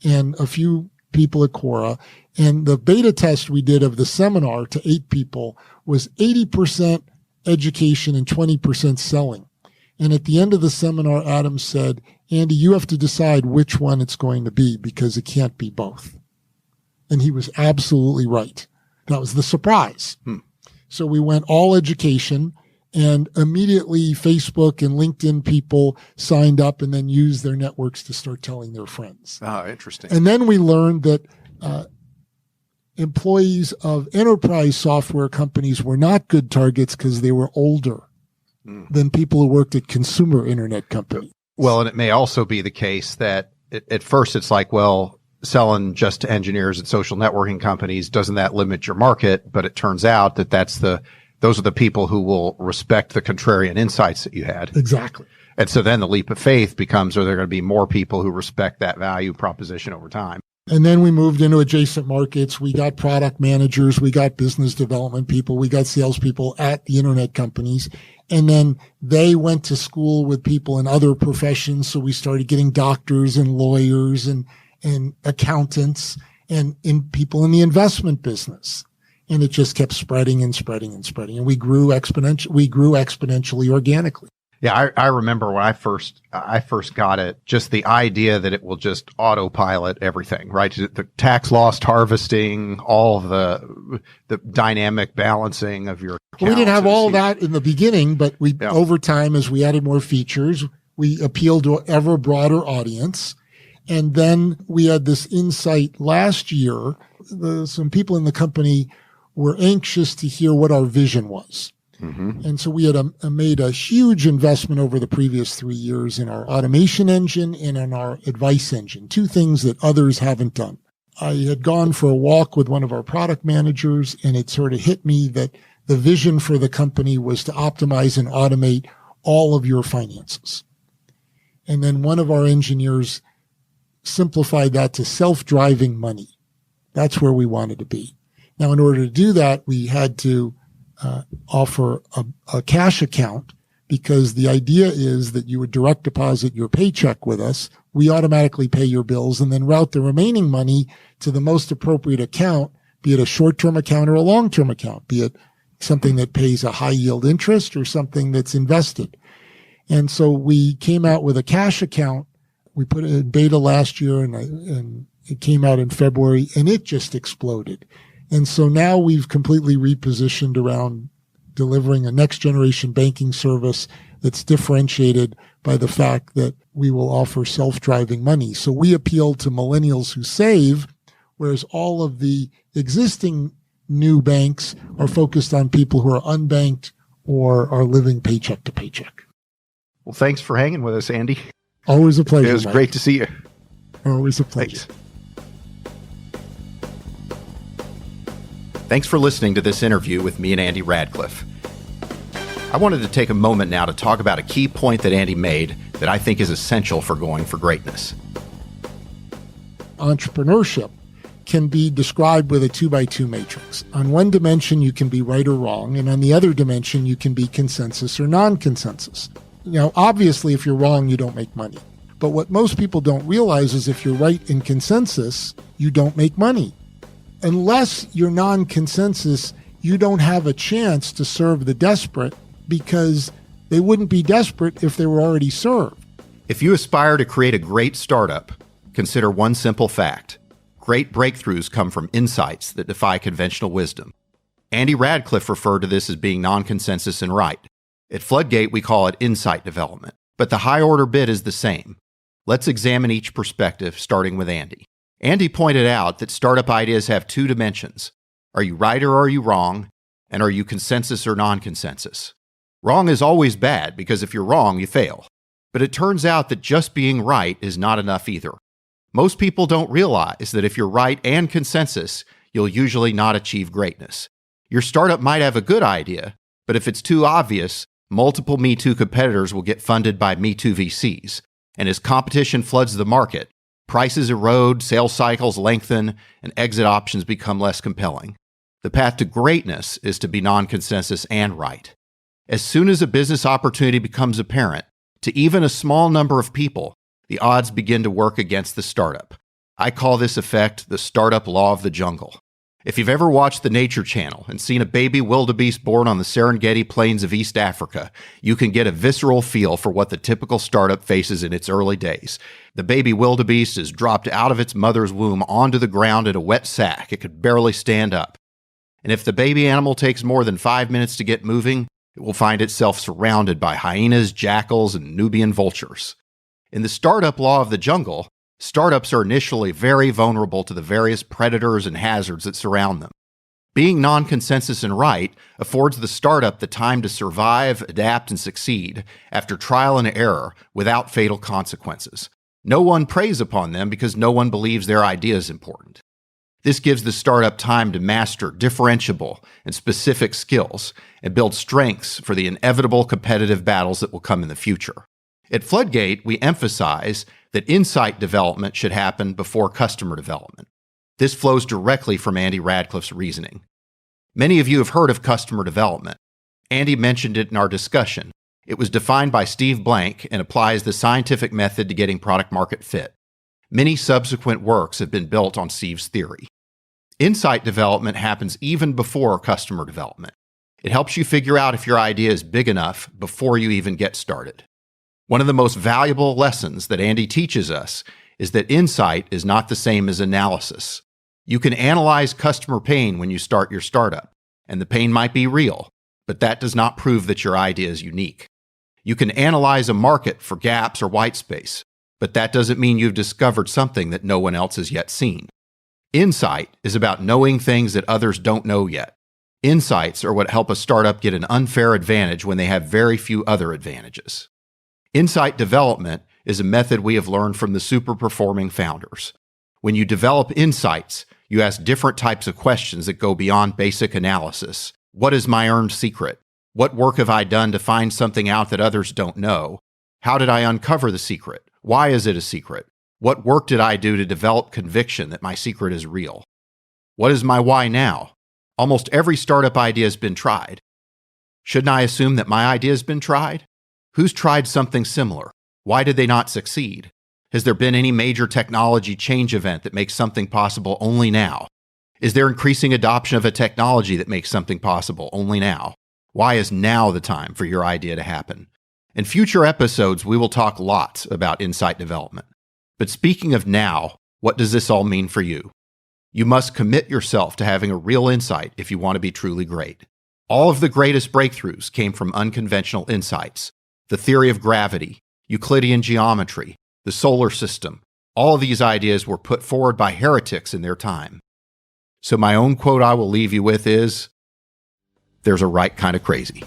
and a few people at Quora. And the beta test we did of the seminar to 8 people was 80% education and 20% selling. And at the end of the seminar, Adam said, Andy, you have to decide which one it's going to be because it can't be both. And he was absolutely right. That was the surprise. So we went all education, and immediately Facebook and LinkedIn people signed up and then used their networks to start telling their friends. Oh, interesting. And then we learned that employees of enterprise software companies were not good targets because they were older than people who worked at consumer internet companies. Well, and it may also be the case that at first it's like, well, selling just to engineers at social networking companies, doesn't that limit your market? But it turns out that those are the people who will respect the contrarian insights that you had. Exactly. And so then the leap of faith becomes, are there going to be more people who respect that value proposition over time? And then we moved into adjacent markets. We got product managers. We got business development people. We got salespeople at the internet companies. And then they went to school with people in other professions. So we started getting doctors and lawyers and accountants and people in the investment business. And it just kept spreading and spreading and spreading. And we grew exponentially organically. Yeah, I remember when I first got it, just the idea that it will just autopilot everything, right? The tax loss harvesting, all the dynamic balancing of your accounts. We didn't have all that in the beginning, but over time, as we added more features, we appealed to an ever broader audience. And then we had this insight last year. Some people in the company were anxious to hear what our vision was. Mm-hmm. And so we had made a huge investment over the previous 3 years in our automation engine and in our advice engine, two things that others haven't done. I had gone for a walk with one of our product managers, and it sort of hit me that the vision for the company was to optimize and automate all of your finances. And then one of our engineers simplified that to self-driving money. That's where we wanted to be. Now, in order to do that, we had to offer a cash account, because the idea is that you would direct deposit your paycheck with us. We automatically pay your bills and then route the remaining money to the most appropriate account, be it a short-term account or a long-term account, be it something that pays a high yield interest or something that's invested. And so we came out with a cash account. We put it in beta last year, and it came out in February, and it just exploded. And so now we've completely repositioned around delivering a next generation banking service that's differentiated by the fact that we will offer self-driving money. So we appeal to millennials who save, whereas all of the existing new banks are focused on people who are unbanked or are living paycheck to paycheck. Well, thanks for hanging with us, Andy. Always a pleasure. It was great to see you. Always a pleasure. Thanks for listening to this interview with me and Andy Rachleff. I wanted to take a moment now to talk about a key point that Andy made that I think is essential for going for greatness. Entrepreneurship can be described with a 2x2 matrix. On one dimension, you can be right or wrong, and on the other dimension, you can be consensus or non-consensus. Now, obviously, if you're wrong, you don't make money. But what most people don't realize is if you're right in consensus, you don't make money. Unless you're non-consensus, you don't have a chance to serve the desperate, because they wouldn't be desperate if they were already served. If you aspire to create a great startup, consider one simple fact. Great breakthroughs come from insights that defy conventional wisdom. Andy Rachleff referred to this as being non-consensus and right. At Floodgate, we call it insight development, but the high-order bit is the same. Let's examine each perspective, starting with Andy. Andy pointed out that startup ideas have two dimensions. Are you right or are you wrong? And are you consensus or non-consensus? Wrong is always bad, because if you're wrong, you fail. But it turns out that just being right is not enough either. Most people don't realize that if you're right and consensus, you'll usually not achieve greatness. Your startup might have a good idea, but if it's too obvious, multiple Me Too competitors will get funded by Me Too VCs. And as competition floods the market, prices erode, sales cycles lengthen, and exit options become less compelling. The path to greatness is to be non-consensus and right. As soon as a business opportunity becomes apparent, to even a small number of people, the odds begin to work against the startup. I call this effect the startup law of the jungle. If you've ever watched the Nature Channel and seen a baby wildebeest born on the Serengeti plains of East Africa, you can get a visceral feel for what the typical startup faces in its early days. The baby wildebeest is dropped out of its mother's womb onto the ground in a wet sack. It could barely stand up. And if the baby animal takes more than 5 minutes to get moving, it will find itself surrounded by hyenas, jackals, and Nubian vultures. In the startup law of the jungle, startups are initially very vulnerable to the various predators and hazards that surround them. Being non-consensus and right affords the startup the time to survive, adapt, and succeed after trial and error without fatal consequences. No one preys upon them because no one believes their idea is important. This gives the startup time to master differentiable and specific skills and build strengths for the inevitable competitive battles that will come in the future. At Floodgate, we emphasize that insight development should happen before customer development. This flows directly from Andy Rachleff's reasoning. Many of you have heard of customer development. Andy mentioned it in our discussion. It was defined by Steve Blank and applies the scientific method to getting product market fit. Many subsequent works have been built on Steve's theory. Insight development happens even before customer development. It helps you figure out if your idea is big enough before you even get started. One of the most valuable lessons that Andy teaches us is that insight is not the same as analysis. You can analyze customer pain when you start your startup, and the pain might be real, but that does not prove that your idea is unique. You can analyze a market for gaps or white space, but that doesn't mean you've discovered something that no one else has yet seen. Insight is about knowing things that others don't know yet. Insights are what help a startup get an unfair advantage when they have very few other advantages. Insight development is a method we have learned from the super-performing founders. When you develop insights, you ask different types of questions that go beyond basic analysis. What is my earned secret? What work have I done to find something out that others don't know? How did I uncover the secret? Why is it a secret? What work did I do to develop conviction that my secret is real? What is my why now? Almost every startup idea has been tried. Shouldn't I assume that my idea has been tried? Who's tried something similar? Why did they not succeed? Has there been any major technology change event that makes something possible only now? Is there increasing adoption of a technology that makes something possible only now? Why is now the time for your idea to happen? In future episodes, we will talk lots about insight development. But speaking of now, what does this all mean for you? You must commit yourself to having a real insight if you want to be truly great. All of the greatest breakthroughs came from unconventional insights. The theory of gravity, Euclidean geometry, the solar system, all of these ideas were put forward by heretics in their time. So my own quote I will leave you with is, there's a right kind of crazy.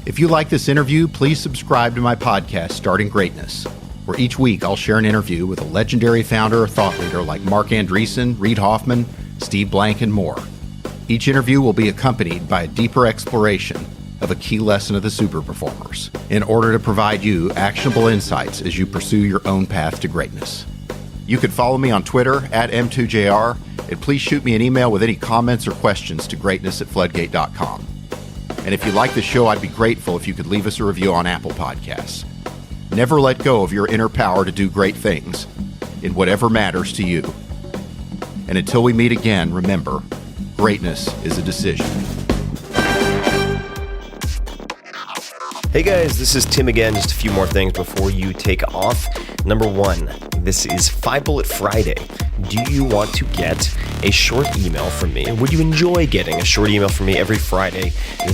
If you like this interview, please subscribe to my podcast, Starting Greatness, where each week I'll share an interview with a legendary founder or thought leader like Mark Andreessen, Reid Hoffman, Steve Blank, and more. Each interview will be accompanied by a deeper exploration of a key lesson of the super performers in order to provide you actionable insights as you pursue your own path to greatness. You can follow me on Twitter @M2JR, and please shoot me an email with any comments or questions to greatness@floodgate.com. And if you like the show, I'd be grateful if you could leave us a review on Apple Podcasts. Never let go of your inner power to do great things in whatever matters to you. And until we meet again, remember, greatness is a decision. Hey guys, this is Tim again. Just a few more things before you take off. Number one, this is 5 Bullet Friday. Do you want to get a short email from me? Would you enjoy getting a short email from me every Friday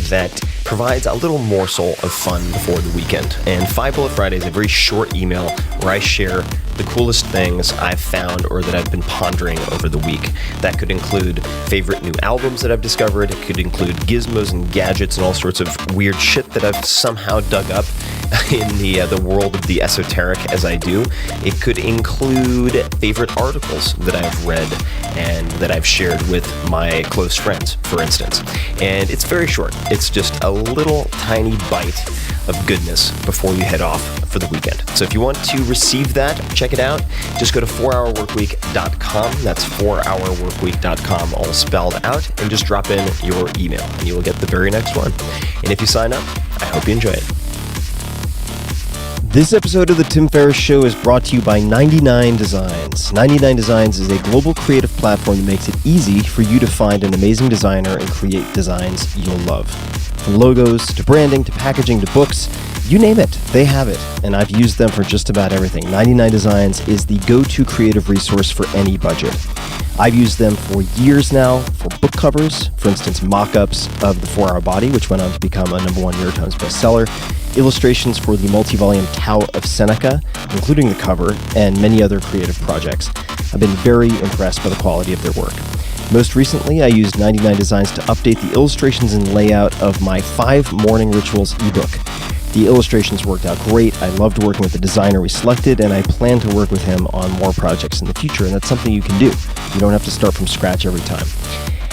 that provides a little morsel of fun before the weekend? And 5 Bullet Friday is a very short email where I share the coolest things I've found or that I've been pondering over the week. That could include favorite new albums that I've discovered. It could include gizmos and gadgets and all sorts of weird shit that I've somehow dug up in the world of the esoteric as I do. It could include favorite articles that I've read and that I've shared with my close friends, for instance. And it's very short. It's just a little tiny bite of goodness before you head off for the weekend. So if you want to receive that, check it out. Just go to 4hourworkweek.com. That's 4hourworkweek.com, all spelled out, and just drop in your email, and you will get the very next one. And if you sign up, I hope you enjoy it. This episode of The Tim Ferriss Show is brought to you by 99 Designs. 99 Designs is a global creative platform that makes it easy for you to find an amazing designer and create designs you'll love. From logos, to branding, to packaging, to books, you name it, they have it. And I've used them for just about everything. 99 Designs is the go-to creative resource for any budget. I've used them for years now for book covers, for instance, mock-ups of The 4-Hour Body, which went on to become a #1 New York Times bestseller, illustrations for the multi-volume Tao of Seneca, including the cover, and many other creative projects. I've been very impressed by the quality of their work. Most recently, I used 99 Designs to update the illustrations and layout of my 5 Morning Rituals ebook. The illustrations worked out great. I loved working with the designer we selected, and I plan to work with him on more projects in the future, and that's something you can do. You don't have to start from scratch every time.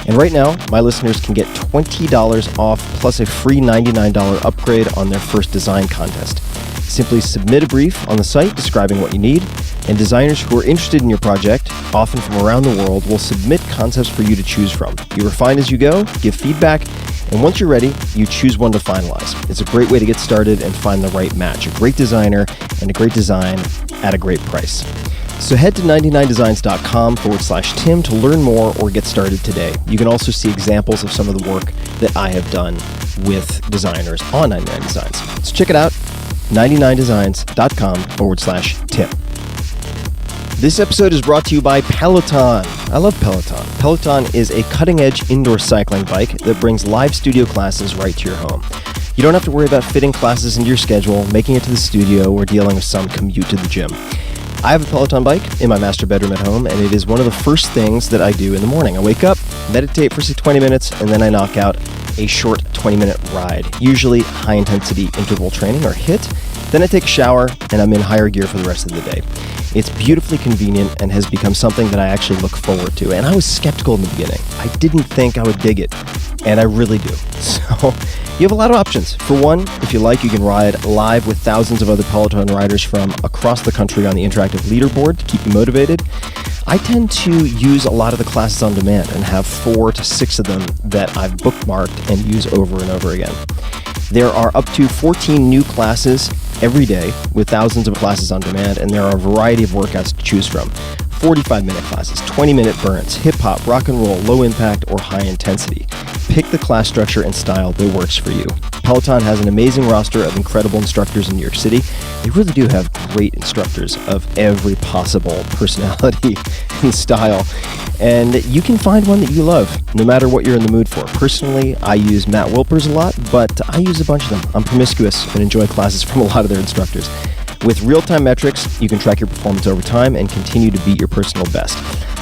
And right now, my listeners can get $20 off plus a free $99 upgrade on their first design contest. Simply submit a brief on the site describing what you need, and designers who are interested in your project, often from around the world, will submit concepts for you to choose from. You refine as you go, give feedback, and once you're ready, you choose one to finalize. It's a great way to get started and find the right match, a great designer and a great design at a great price. So head to 99designs.com/Tim to learn more or get started today. You can also see examples of some of the work that I have done with designers on 99 Designs. So check it out, 99designs.com/Tim. This episode is brought to you by Peloton. I love Peloton. Peloton is a cutting-edge indoor cycling bike that brings live studio classes right to your home. You don't have to worry about fitting classes into your schedule, making it to the studio, or dealing with some commute to the gym. I have a Peloton bike in my master bedroom at home, and it is one of the first things that I do in the morning. I wake up, meditate for 20 minutes, and then I knock out a short 20-minute ride, usually high-intensity interval training or HIIT. Then I take a shower, and I'm in higher gear for the rest of the day. It's beautifully convenient and has become something that I actually look forward to. And I was skeptical in the beginning. I didn't think I would dig it, and I really do. So you have a lot of options. For one, if you like, you can ride live with thousands of other Peloton riders from across the country on the interactive leaderboard to keep you motivated. I tend to use a lot of the classes on demand and have 4 to 6 of them that I've bookmarked and use over and over again. There are up to 14 new classes every day with thousands of classes on demand, and there are a variety of workouts to choose from. 45-minute classes, 20-minute burns, hip-hop, rock and roll, low impact, or high intensity. Pick the class structure and style that works for you. Peloton has an amazing roster of incredible instructors in New York City. They really do have great instructors of every possible personality and style. And you can find one that you love, no matter what you're in the mood for. Personally, I use Matt Wilper's a lot, but I use a bunch of them. I'm promiscuous and enjoy classes from a lot of their instructors. With real-time metrics, you can track your performance over time and continue to beat your personal best.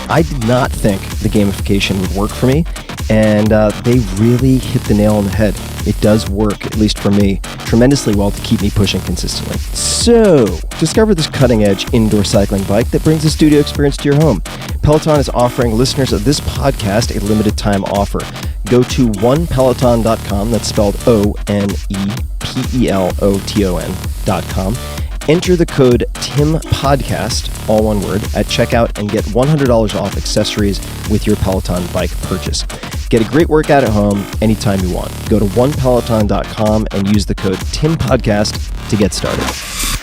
I did not think the gamification would work for me, and they really hit the nail on the head. It does work, at least for me, tremendously well to keep me pushing consistently. So, discover this cutting-edge indoor cycling bike that brings a studio experience to your home. Peloton is offering listeners of this podcast a limited-time offer. Go to onepeloton.com, that's spelled ONEPELOTON.com. Enter the code TIMPODCAST, all one word, at checkout and get $100 off accessories with your Peloton bike purchase. Get a great workout at home anytime you want. Go to onepeloton.com and use the code TIMPODCAST to get started.